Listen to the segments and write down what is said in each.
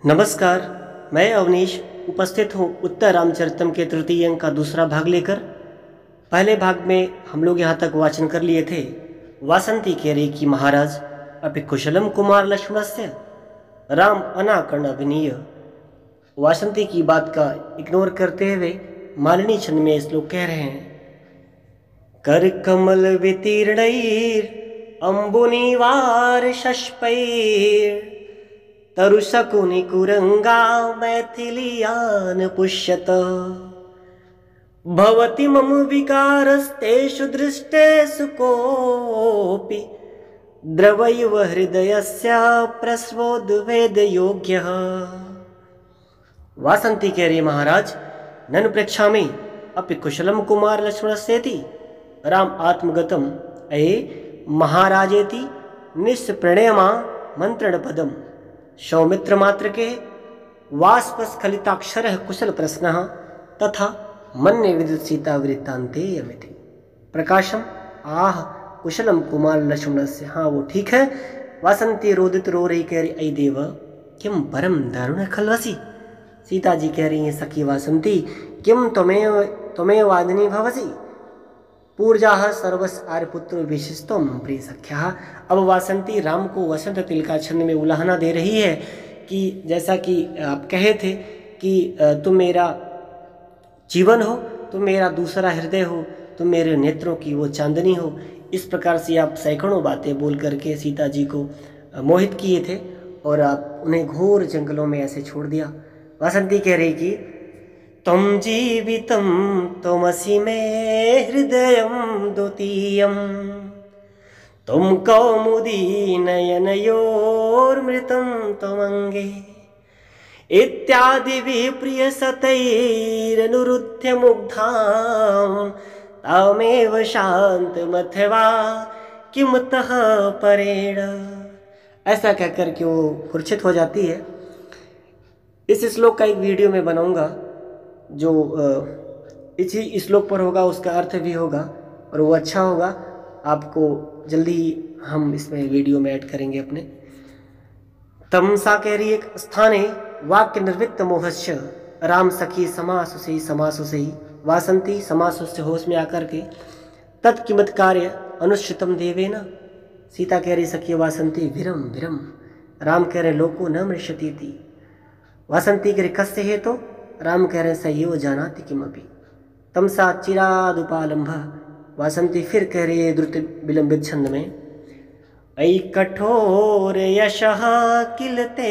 नमस्कार, मैं अवनीश उपस्थित हूँ उत्तर रामचरितम के तृतीय अंक का दूसरा भाग लेकर। पहले भाग में हम लोग यहाँ तक वाचन कर लिए थे। वासंती कह रही कि महाराज अपि कुशलम कुमार लक्ष्मणस्य राम अनाकर्ण अभिनीय। वासंती की बात का इग्नोर करते हुए मालिनी छंद में श्लोक कह रहे हैं। कर कमल वितीर्णैर अम्बुनिवार शष्पैर तरुशकुनि कुरंगा मैथिलियान पुष्यत भवति मम विकारस्तेषु दृष्टेषु कोऽपि द्रवैव हृदयस्य प्रस्वोद्वेद योग्यः। वासंती कह रही महाराज ननु प्रेक्षामि अपि कुशलम कुमार लक्ष्मणस्येति राम आत्मगतम अये महाराजेति निष्प्रणयमा मंत्रण पदम सौमित्र मात्र के वाष्पस्खलिताक्षर कुशल प्रश्न तथा मन्ये विदुत सीता वृत्तांते अमिति प्रकाशम आह कुशलम कुमार लक्ष्मणस्य। हाँ वो ठीक है। वासंती रोदित रो रही कह रही अयि देव किम परम दारुण खलवसी। सीता जी कह रही हैं सखी वासंती किम त्वमेव वादिनी भवसी पूर्जा सर्वस आर्यपुत्र विशिष्टम प्रिय सख्या। अब वासंती राम को वसंत तिलका छंद में उलाहना दे रही है कि जैसा कि आप कहे थे कि तुम मेरा जीवन हो, तुम मेरा दूसरा हृदय हो, तुम मेरे नेत्रों की वो चांदनी हो। इस प्रकार से आप सैकड़ों बातें बोल करके सीता जी को मोहित किए थे और आप उन्हें घोर जंगलों में ऐसे छोड़ दिया। वासंती कह रही कि त्वं जीवितं त्वमसि मे हृदयं द्वितीयं त्वं कौमुदी नयनयोर्मृतं त्वमङ्गे इत्यादिभिः प्रियसतैरनुरुध्य मुग्धां तामेव शान्तमथवा किमतः परेण। ऐसा कहकर के वो मूर्छित हो जाती है। इस श्लोक का एक वीडियो में बनाऊंगा जो इसी श्लोक पर होगा, उसका अर्थ भी होगा और वो अच्छा होगा। आपको जल्दी हम इसमें वीडियो में ऐड करेंगे अपने। तमसा कह रही एक स्थाने वाक्य निर्वित्त मोहस्य राम सखी समासुसे वासंती समास से होश में आकर के तत्किमत कार्य अनुष्ठितम देवेन। सीता कह रही सखी वासंती विरम विरम। राम कह रहे लोको न मृष्यति थी। वासंती कह रही कस्य है तो राम कह रहे सयो जानाति किमपि तमसा चिरादुपालंभ। वासंती फिर कह रही है द्रुत विलंबित छंद में अयि कठोर यशः किल ते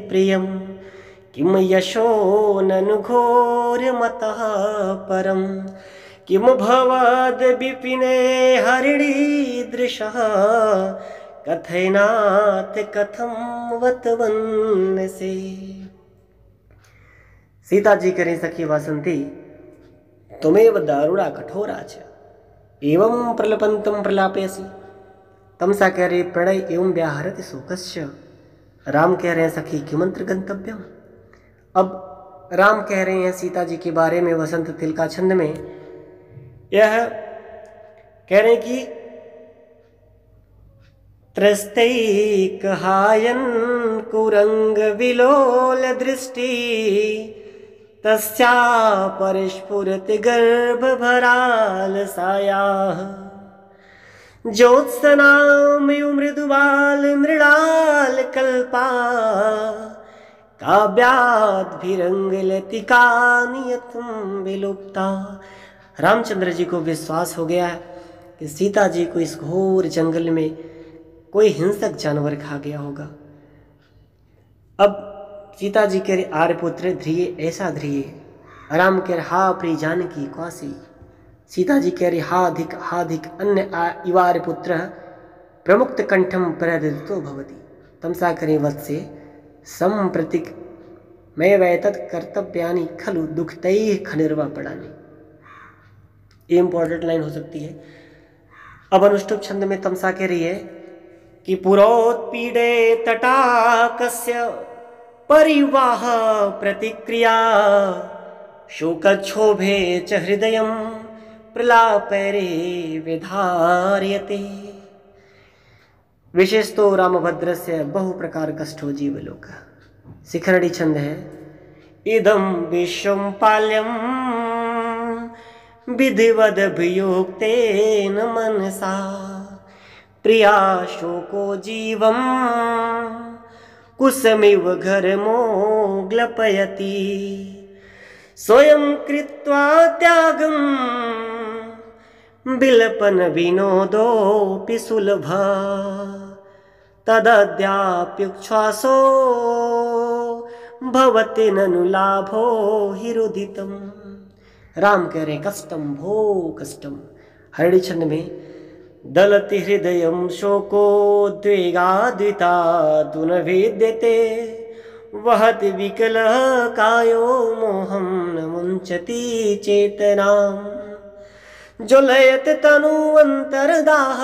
प्रियम किम यशो ननु घोर मतः परम किम भवद विपिने हरिणीदृशः कथयनाथ कथम वतवन्नसे। सीता जी करें सखी वासंती तुमेव दारुणा कठोरा च एवं प्रलपंतम प्रलापयसी। तमसा कह रहे प्रणय एवं व्याहरति शोकस्य। राम कह रहे हैं सखी किमंत्र गंतव्यम। अब राम कह रहे हैं सीता जी के बारे में वसंत तिलका छंद में यह कह रहे हैं कि त्रस्तैकहायन कुरंग विलोल दृष्टि तस्या परिस्फुरति गर्भ भराल सायाः ज्योत्सनामयु मृदुबाल मृणाल कल्पा काव्याद्भिरंगलतिका नियतम विलुप्ता। रामचंद्र जी को विश्वास हो गया कि सीता जी को इस घोर जंगल में कोई हिंसक जानवर खा गया होगा। अब सीता जी कह रहे आर्यपुत्र ध्रिये ऐसा ध्रिये। राम कह रहे हा प्रिय जानकी क्वासी। सीता जी कह रही हा अधिक अन्य इवार्यपुत्र प्रमुक्त कंठम प्रहृतो भवति। तमसा करें वत्से संप्रतिक मैं वैतत कर्तव्यानि खलु दुखतैः खनिर्वा पड़ानि। ये इंपॉर्टेंट लाइन हो सकती है। अब अनुष्टुप छंद में तमसा कह रही है कि पुरोत्पीडे तटाकस्य परिवाह प्रतिक्रिया शोकक्षोभे च हृदयं प्रलापैरे विधार्यते। विशेष तो रामभद्र से बहु प्रकार कष्टो जीवलोक। शिखरड़ी छंद है। इदं विश्वं पाल्यं विधिवदभियुक्तेन मनसा प्रिया शोको जीवं कुसमिव घरमो ग्लपयति स्वयं कृत्वा त्यागं बिलपन विनोदोऽपि सुलभा तदद्याप्युच्छ्वासो भवति ननु लाभो हिरुदितम्। राम कह रहे कष्टम भो कष्टम। हरड़ी छंद में दलति हृदयं शोकोद्वेगाद्विता तु न भेद्यते वहति विकलः कायो मोहं न मुञ्चति चेतनाम् ज्वलयत तनुवन्तर्दाह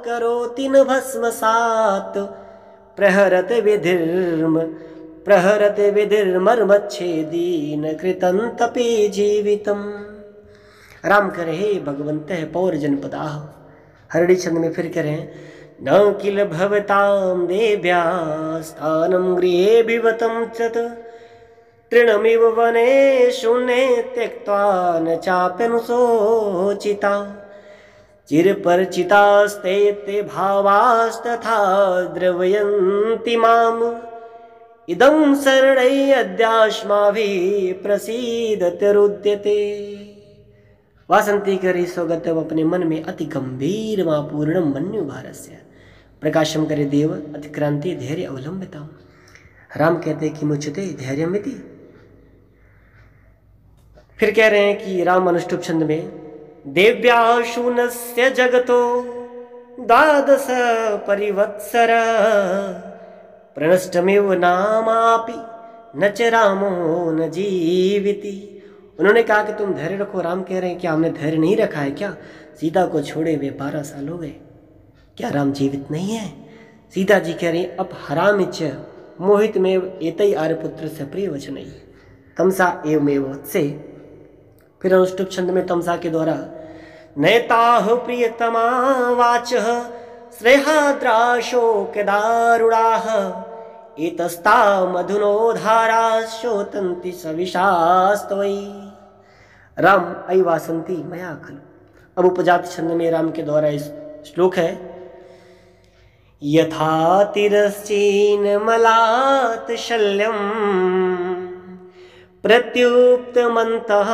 करोति न भस्मसात् प्रहरत विधिर्मर्मच्छेदीन कृतं तपि जीवितम्। राम करे हे भगवंत है पौर जनपदाः। हरड़ी छंद में फिर करें न किल भवतां देव्या स्थानं गृहे विवतं च तृणमिव वने शून्ये त्यक्त्वा न चाप्यनुशोचिता चिरपरिचितास्ते ते भावास्तथा द्रवयन्ति माम् इदं शरणै अद्यास्माभिः प्रसीदतिरुद्यते। वासंती करी स्वगतम अपने मन में अति गंभीर पूर्णम मन्यु भारस्य प्रकाशम करे देव अतिक्रांति धैर्य अवलंबिता। राम कहते कि मुझते धैर्यमिति। फिर कह रहे हैं कि राम अनुष्टुप छंद में देव्या शूनस्य जगतो द्वादश परिवत्सर प्रणष्टमेव नामापि न च रामो न जीविति। उन्होंने कहा कि तुम धैर्य रखो। राम कह रहे हैं क्या हमने धैर्य नहीं रखा है क्या? सीता को छोड़े हुए 12 साल हो गए, क्या राम जीवित नहीं है? सीता जी कह रही अब हरामिच मोहित में एतई आर्यपुत्र से प्रिय वचन तमसा एवमेव वत्से। फिर अनुष्टुप छंद में तमसा के द्वारा नैताह प्रियतमा वाचः श्रेहाद्राशोकदारुणाः एतस्ता मधुनोधारा शोतन्ति सविशास्तवै। राम अयि वासंती मया खलु। अब उपजाति छंद में राम के द्वारा इस श्लोक है यथा तिरश्चीनमलात् शल्यं प्रत्युक्तमन्तः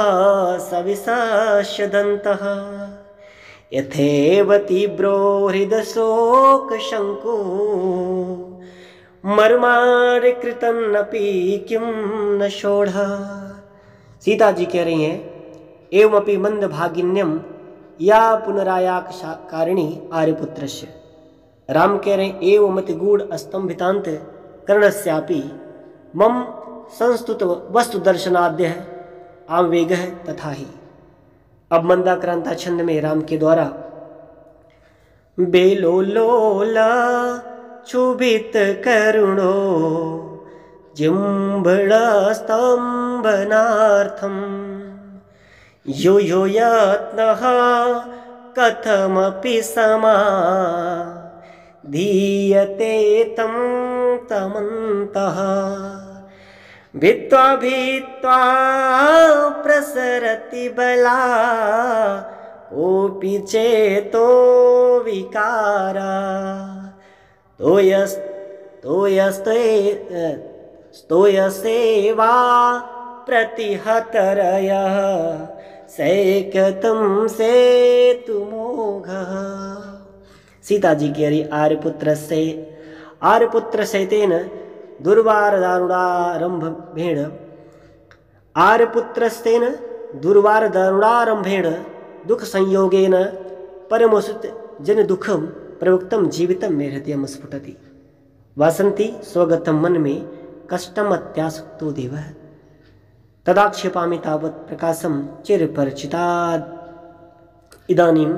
सविशदन्तः यथैव तीव्रो हृदशोकशङ्को मर्मार कृतन्नपि किं न षोढ़। सीता जी कह रही हैं एवमपि मंद भागिन्यम या पुनरायाकारिणी आर्यपुत्रस्य। राम कह रहे हैं एवमति गूढ़ स्तंभितांत कर्णस्यापि मम संस्तुत वस्तु दर्शनाद्य आवेग है तथा ही। अब मंदाक्रांता छंद में राम के द्वारा बेलोलोला क्षुभित करुणो जिम्भड़स्तंभनार्थम यो यो यत्नः कथमपि समा धीयते तं तमन्तः भित्त्वा भित्त्वा प्रसरति बला कोऽपि चेतो विकारा स्तोयसेवा प्रतिहतरयः सैकतं सेतुमोघः। सीता जी कह रही आर्यपुत्र सहितेन दुर्वारदारुणारंभेण आर्यपुत्रस्तेन दुर्वारदारुणारंभेण दुख संयोगेन परमोसुत जन दुखम प्रवक्तम जीवितम मे हृदयम स्फुटति। वासंती स्वगतम मन में कष्टम अत्यासक्तो देवः तदाक्षेपामि तावत् प्रकाशम चिरपरिचिताद् इदानीं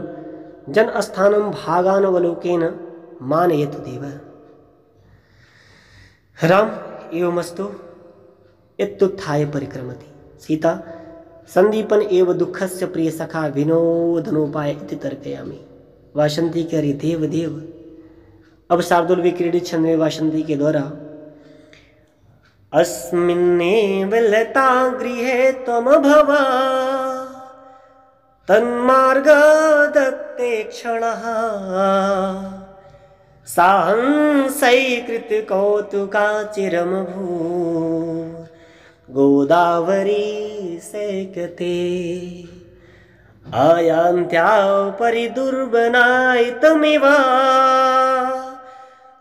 जन स्थानं भागानवलोकेन मानयतु देवः। राम एवमस्तु इत्युत्थाय परिक्रमति। सीता संदीपन एव दुःखस्य प्रिय सखा विनोदनोपाय इति तर्कयामि। वासंती कह रही देव देव। अब शार्दुल विक्रीडित छंद में वासंती के द्वारा अस्मिन्नेव लता गृहे त्वमभव तन्मार्ग दत्ते क्षणः साहंसैकृत कौतुका चिरमभू गोदावरी सैकते आयान्त्यापरि दुर्बनायितमिव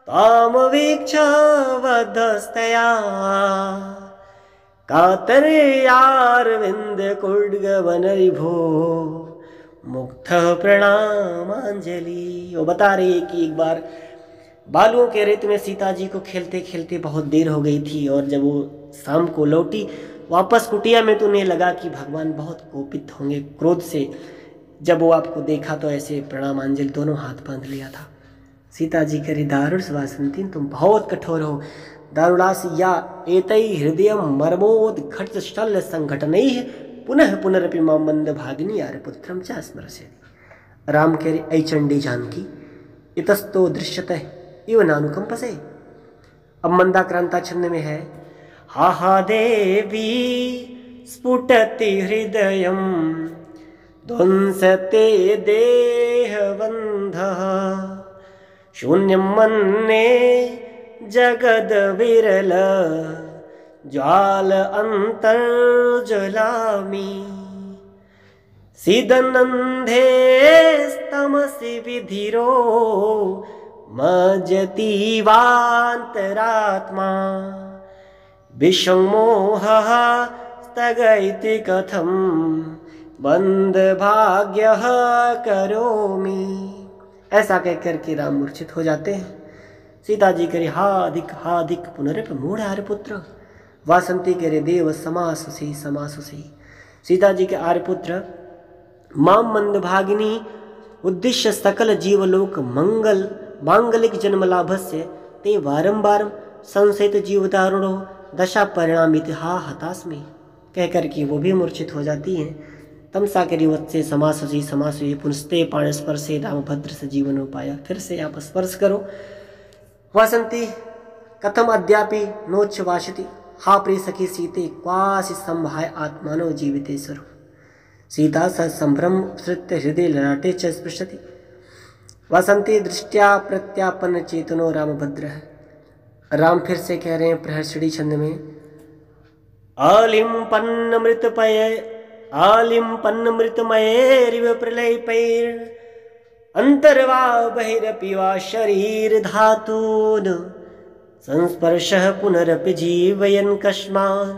तामवीक्ष वधस्तया कातर्यारविन्द कुड्गवनरिभो मुग्ध प्रणामांजलि। वो बता रही है कि एक बार बालुओं के रेत में सीता जी को खेलते खेलते बहुत देर हो गई थी और जब वो शाम को लौटी वापस कुटिया में तो उन्हें लगा कि भगवान बहुत कोपित होंगे क्रोध से। जब वो आपको देखा तो ऐसे प्रणामांजलि दोनों हाथ बांध लिया था। सीता जी करी दारुण वासंती तुम बहुत कठोर हो। दारुणास या एतै हृदय मर्मोद घट शल्य संघटनैः पुनः पुनरपि मां मंद भागिनी आर्यपुत्रम च स्मरसे। राम कह रहे ऐ चंडी जानकी इतस्तो दृश्यतः इव नानुकंपसे। अब मंदाक्रांता छंद में है हा हा देवी स्फुटति हृदयं ध्वंसते देहबन्धः शून्यं मन्ये जगद विरल ज्वाल अंतर्जलामि सिदनन्धे स्तमसि विधिरो मज्जतीवान्तरात्मा विषमोहः स्थगयति कथं बन्धभाग्यः करोमि। ऐसा कहकर के राम मूर्छित हो जाते हैं। सीता जी करे हा अधिक पुनरप मूढ़ आर्यपुत्र। वासंती करे देव समासुषी समासुषी। सीता जी के आर्यपुत्र माम मंदभागिनी उद्देश्य सकल जीवलोक मंगल मांगलिक जन्मलाभस्य ते वारंवार संशयित जीवदारुणो दशा परिणामित हा हतास्मि। कहकर के वो भी मूर्छित हो जाती हैं। तमसा के रिवत्से समासुषी समासुषी पुनस्ते पाण स्पर्शे रामभद्र से जीवन उपाया। फिर से आप स्पर्श करो। वासंती कथम अद्यापि नोच्च वाशति हा प्रिय सखी सीते क्वासि संभाय आत्मानो जीवितेश्वर। सीता स संभ्रम उपसृत्य हृदय ललाटे च स्पृशति। वासंती दृष्टिया प्रत्यापन्न चेतनो रामभद्र। राम फिर से कह रहे हैं प्रहर्षणी छंद में आलिम्पन्न मृतमयेरिव प्रलयपैर् अंतर्वा बहिरपि वा शरीर धातून् संस्पर्शः पुनरपि जीवयन् कस्मान्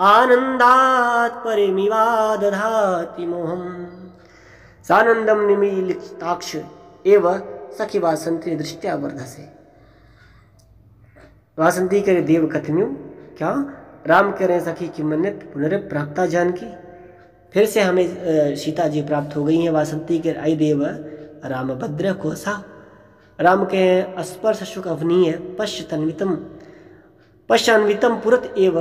आनन्दात् परिमिवा दधाति मोहम्। सानन्दं निमीलिताक्ष एव सखी वासंती दृष्टिया वर्धसे। वासंती करे देव कथम्यु क्या राम कह रहे हैं सखी की मन्नत पुनर्प्राप्ता जानकी। फिर से हमें सीता जी प्राप्त हो गई हैं। वासंती के आई देव रामभद्र कोसा। राम के स्पर्श शुक अवनीय पश्चान्वितम पुरत एव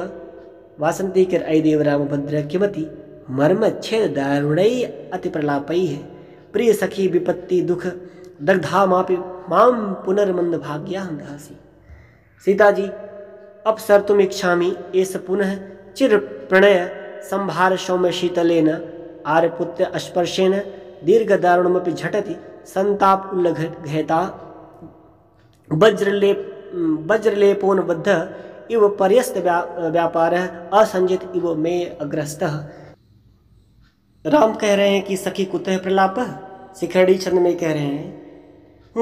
वासंती के आई देव रामभद्र किमति मर्म छेद दारुणै अति प्रलापै है प्रिय सखी विपत्ति दुख दग्धा मापि माम पुनर्मंद भाग्या दासी। सीता जी अब सर तुम इच्छामि एस पुनः चिर प्रणय संभार सौम्य शीतलेन आर्यपुत्र स्पर्शेन दीर्घ दारुणमपि झटति संताप उल्लघयता वज्रलेपोन्बद्ध इव पर्यस्त व्यापारः असंजित इव मे अग्रस्तः। राम कह रहे हैं कि सखी कुतः प्रलापः। शिखरड़ी छंद में कह रहे हैं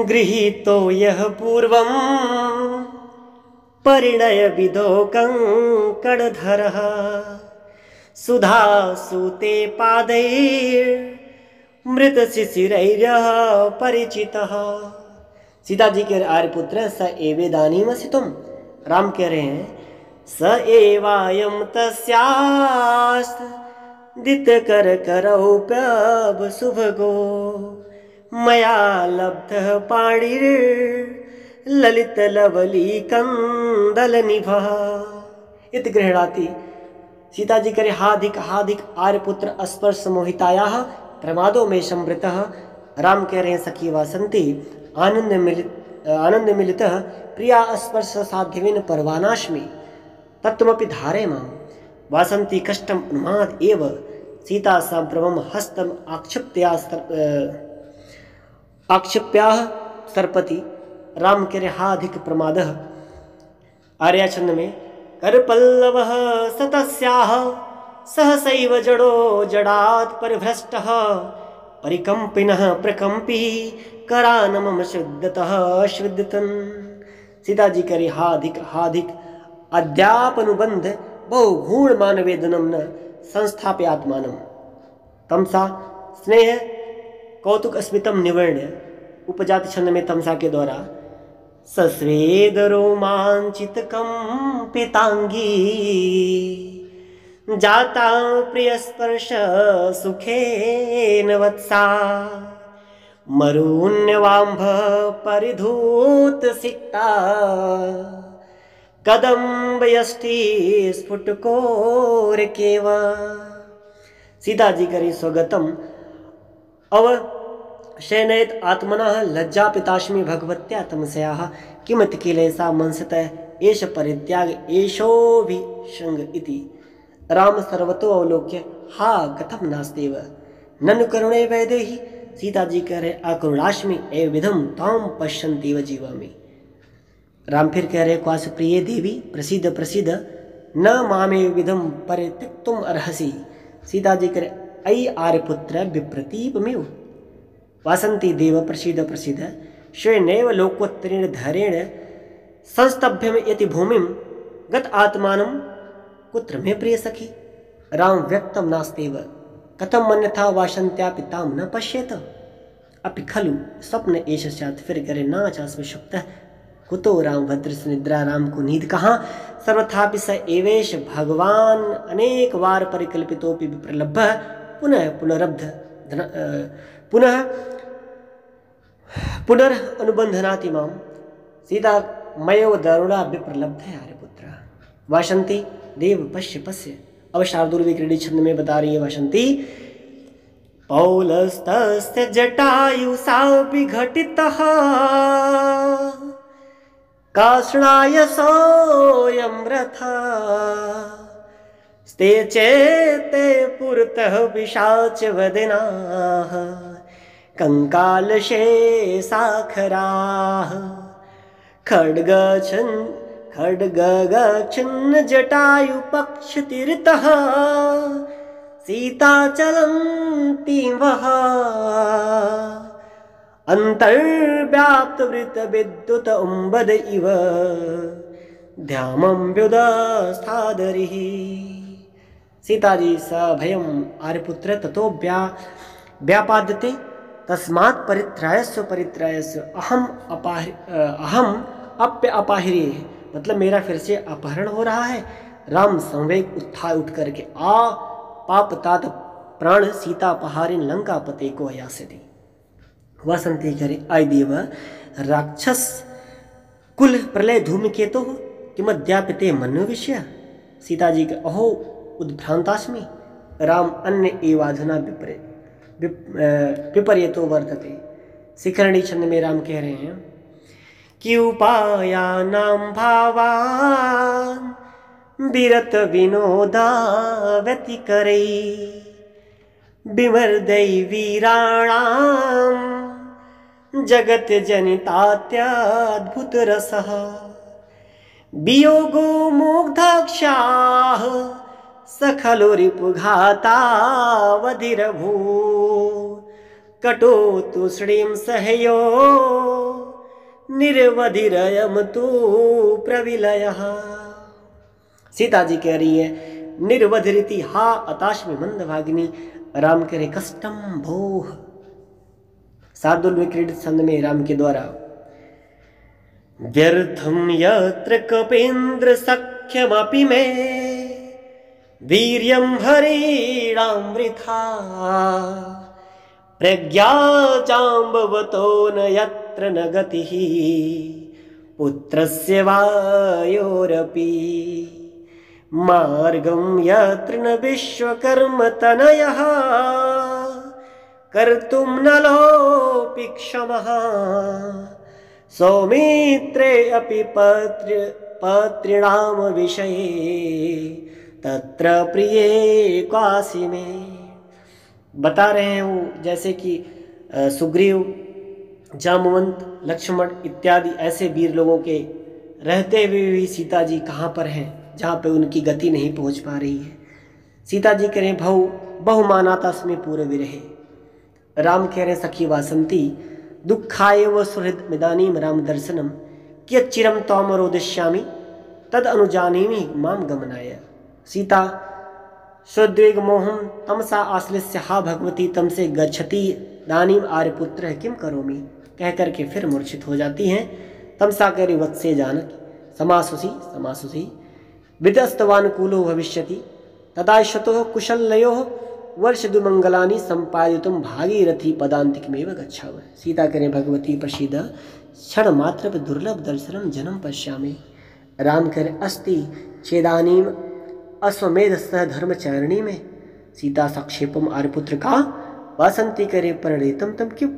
गृहीतो यह पूर्वं परिणय विदो कंकणधरः सुधा सूते पादैर् मृत शिशिरैर्यः परिचितः। सीता जी के आर्यपुत्र स एवेदानीमसि तुम। राम कह रहे हैं स एवायं तस्यास्त दित कर करौप्यब शुभगो मया लब्धः पाणिर् ललित लवली कंदल निभः इत गृह्णाति। सीता जी करे हाधिक आर्यपुत्र स्पर्श मोहितायाः प्रमादो में संवृतः। राम कह रहे हैं सखी वासंती आनंद मिलितः प्रिया स्पर्श साध्यवेन परवानाश्मि तत्त्वमपि धारय मां। वासन्ती कष्टम् अनुमाद एव सीता सम्प्रभं हस्तम् आक्षिप्याः सर्पति। राम के हाधिक प्रमादः। आर्याछंद में करपल्लवः सतस्याः सहसैव जडो जडात् परिभ्रष्टः परिकम्पिनः प्रकम्पी करानमम शुद्धतः श्रुद्धतन्। सीता जी करे हाधिक हाधिक अद्यापनुबंध बहु गूढ़ मानवेदनम न संस्थाप्यात्मानम। तमसा स्नेह कौतुक अस्मितम निवर्ण्य उपजाति छंद में तमसा के द्वारा सस्वेद रोमांचित कंपितांगी जाता प्रिय स्पर्श सुखेन वत्सा मरून्यवांभ परिधूत सिक्ता कदम्ब यष्टि स्फुटकोर केव। सीता जी करी स्वगतम अव शयनयत आत्मनः लज्जा पिताश्मी भगवत्या तमस्याः किमति किलेसा मंसतः एष परित्याग एषोऽभिषंग इति। राम सर्वतो अवलोक्य हा कथम नास्तेव ननु करुणे वैदेही। सीता जी कह रहे अकरुणाश्मी एव विधम ताम पश्यन्तीव जीवामि। राम फिर कह रहे क्वास प्रिय देवी प्रसिद्ध प्रसिद्ध न मामे विधम परित्यक्तुम अर्हसि। सीता जी कह रहे अयि आर्यपुत्र विप्रतीपमेव वासंती देव प्रसिद्ध प्रसिद्ध श्रेणेव लोकोत्तरेण धैर्येण संस्तभ्यम यति भूमिम गत आत्मानं कुत्र मे प्रिय सखी। राम व्यक्तम नास्तेव कथम अन्यथा वासन्त्यापि ताम न पश्येत अपि खलु स्वप्न एष स्यात्। फिर करे न चास्मि शुक्तः कुतो राम भद्रस्य निद्रा। राम को नींद कहाँ सर्वथापि स एवेश भगवान अनेक वार परिकल्पितोपि विप्रलब्धः पुनः पुनरब्ध पुनः पुनरनुबंधनाति माम। सीता मयो दारुणा विप्रलब्ध है आर्यपुत्र। वासंती देव पश्य पश्य। अब शार्दूल क्रीडी छंद में बता रही है वासंती पौलस्तस्य जटायुषा विघटितः काष्णाय सोऽयं रथः स्ते चेते पुरतः पिशाच वदनाः कंकालशेषाखराः खड्गच्छिन्न जटायुपक्षतीर्थः सीता चलन्ती वः अंतर्व्याप्तवृत्त विद्युत उम्बद इव ध्यामं व्युदस्थादरिः। सीता जी सभयम आर्यपुत्र ततो व्यापाद्यते तस्मात् परित्रायस्व अहम अप्य अपाहिरे। मतलब मेरा फिर से अपहरण हो रहा है। राम संवेग उठ करके पाप तात प्राण सीता पहारिन लंका पते को यासति। वसंती करे आय देव राक्षस कुल प्रलय धूमकेतु किमद्यापिते मनु विषय। सीता जी के अहो उद्भ्रांतास्मि। राम अन्य एवाधुना विपर्यतो वर्तते। शिखरणी छंद में राम कह रहे हैं कि उपायानां भावान् विरत विनोदा व्यतिकरै विमर्दै वीराणां जगत जनितात्यद्भुत रसः वियोगो मुग्धाक्षाः सखलो रिपुघातावधिरभू कटो तूष्णीं सहयो निर्वधिरयम तु प्रविलयः। सीता जी कह रही है निर्वधिरिति हा अताश्मी मंदभागिनी। राम कह रहे कष्टम भोह। शार्दूल क्रीड छंद में राम के द्वारा व्यर्थम यत्र कपेन्द्र सख्यमपि मे वीर्यं हरीणां वृथा प्रज्ञा जाम्बवतो न यत्र न गतिः पुत्रस्य वायोरपि मार्गं यत्र न विश्वकर्म तनयः कर्तुं नलोऽपि क्षमः सौमित्रे अपि पत्रिणाम विषये तत्र प्रिये क्वासि में। बता रहे हैं वो जैसे कि सुग्रीव, जामवंत, लक्ष्मण इत्यादि ऐसे वीर लोगों के रहते हुए भी सीता जी कहाँ पर हैं जहाँ पे उनकी गति नहीं पहुँच पा रही है। सीता जी कह रहे हैं भव बहुमाना तस्मै पूर्व विरहे। राम कह रहे हैं सखी वासंती दुखाय व सुहृद मिदानीम राम दर्शनम कियत् चिरम त्वाम रोदिष्यामि तद अनुजानीमि माम गमनाय। सीता सुद्वेग मोहम तमसा आश्लिष्य हा भगवती तमसे गच्छति दानीम आर्यपुत्र किम करोमि कह करके फिर मूर्छित हो जाती हैं। तमसा करि वत्से जानकी समासुषी समासुषी विदस्तवानुकूलो भविष्यति तदाश्वतो कुशलयो वर्षदुमंगलानि संपादितुम भागीरथी पदांतिकमेव गच्छाव। सीता करें भगवती प्रसीद क्षण मात्र दुर्लभ दर्शनम जन्म पश्यामि। राम करे अस्ति चेदानीम अश्वमेध सह धर्मचारिणी में। सीता संक्षेपम आर्यपुत्र का वासंती करे परिणीतम तम क्यों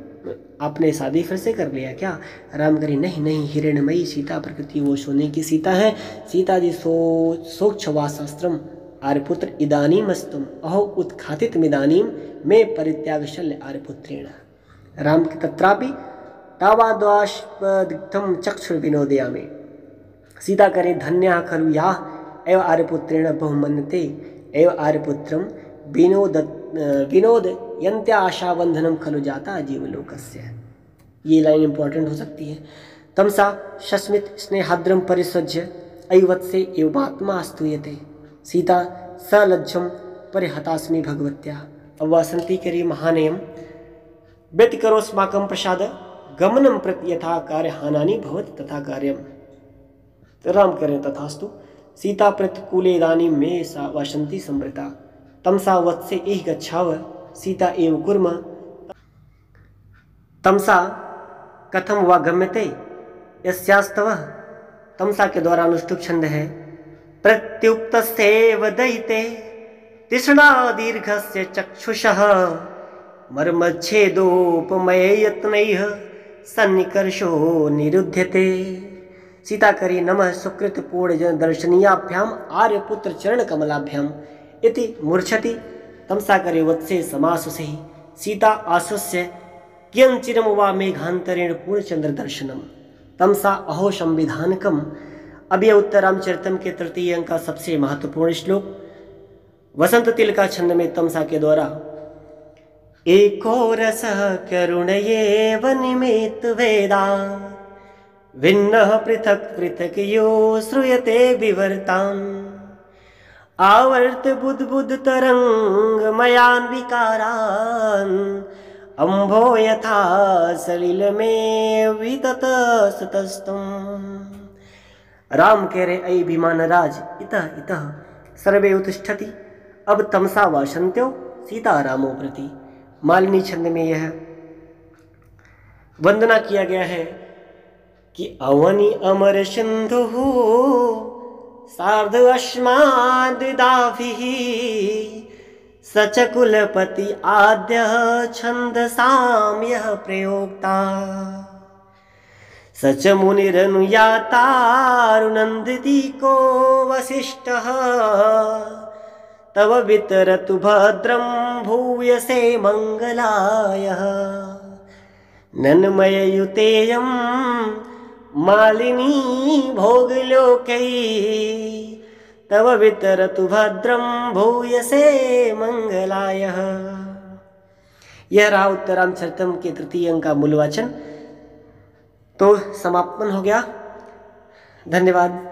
आपने शादी फिर से कर लिया क्या। राम करे नहीं नहीं हिरण्यमयी सीता प्रकृति वो सोने की सीता है। सीता जी सोक्षवाशास्त्रम आर्यपुत्र इदानीमस्तुम अहो उत्खातित मिदानीम में परित्याग शल्य आर्यपुत्रेण। राम के तत्रापि तावाद्वाष्पदिग्धम चक्षुर विनोदयामि। सीता करे धन्या खरु या एव आर्यपुत्रेण बहुमन्यते एव आर्यपुत्रम विनोद यन्त्या आशाबंधनम खलु जाता जीवलोकस्य। ये लाइन इंपॉर्टेंट हो सकती है। तमसा शस्मित स्नेहाद्रम परिसज्य अयवत्से एवात्मा स्तूयते। सीता सलज्जम परिहतास्मि भगवत्या। अब वासंती करी महानयम व्यतिकरोस्माकं प्रसाद गमनम प्रति यथा कार्य हानानि भवति तथा कार्यम। तो राम करें तथास्तु। सीता प्रतिकूले इदानीं मे सा वासंती संवृता तमसा वत्से इह गच्छाव सीता एव कुर्म। तमसा कथम वा गम्यते यस्यास्तव। तमसा के द्वारा अनुष्टुप छंद है। प्रत्युक्तस्यैव दयिते तृष्णा दीर्घस्य चक्षुषः मर्मच्छेदोपमये यत्नैः सन्निकर्षो निरुध्यते। सीता करी नमः सुकृत पूर्ण जन दर्शनीयाभ्याम आर्यपुत्र चरण कमलाभ्याम इति मूर्छति। तमसा करे वत्से समासुषे सीता आश्वस्य कियंचिरम वा मेघांतरेण पूर्णचंद्र दर्शनम। तमसा अहो संविधानकम। अब यह उत्तरामचरितम के तृतीय अंक का सबसे महत्वपूर्ण श्लोक वसंत तिल का छंद में तमसा के द्वारा एको रस करुणये वनिमेत वेदा भिन्नः पृथक पृथक यो श्रूयते विवर्तान् आवर्त बुद्ध बुद्ध तरंग मयान विकारान् अम्भो यथा सलिल में वितत सतस्तम। राम कह रहे अयि विमान राज इतः इतः सर्वे उत्तिष्ठति। अब तमसा वासंत्यो सीता रामो प्रति। मालिनी छंद में यह वंदना किया गया है कि अवनि अमर सिंधु सार्ध अश्मादिदाभिः सचकुलपति आद्य छंदसाम्यः प्रयोक्ता सच मुनिरनुयातारुनन्दिती को वसिष्ठः तव वितरतु भद्रं भूयसे मंगलाय नन्मययुतेयं मालिनी भोगलोकै तव वितरतु भद्रं भूयसे मंगलाय। यह रहा उत्तरामचरितम के तृतीय अंक का मूल वाचन। तो समापन हो गया। धन्यवाद।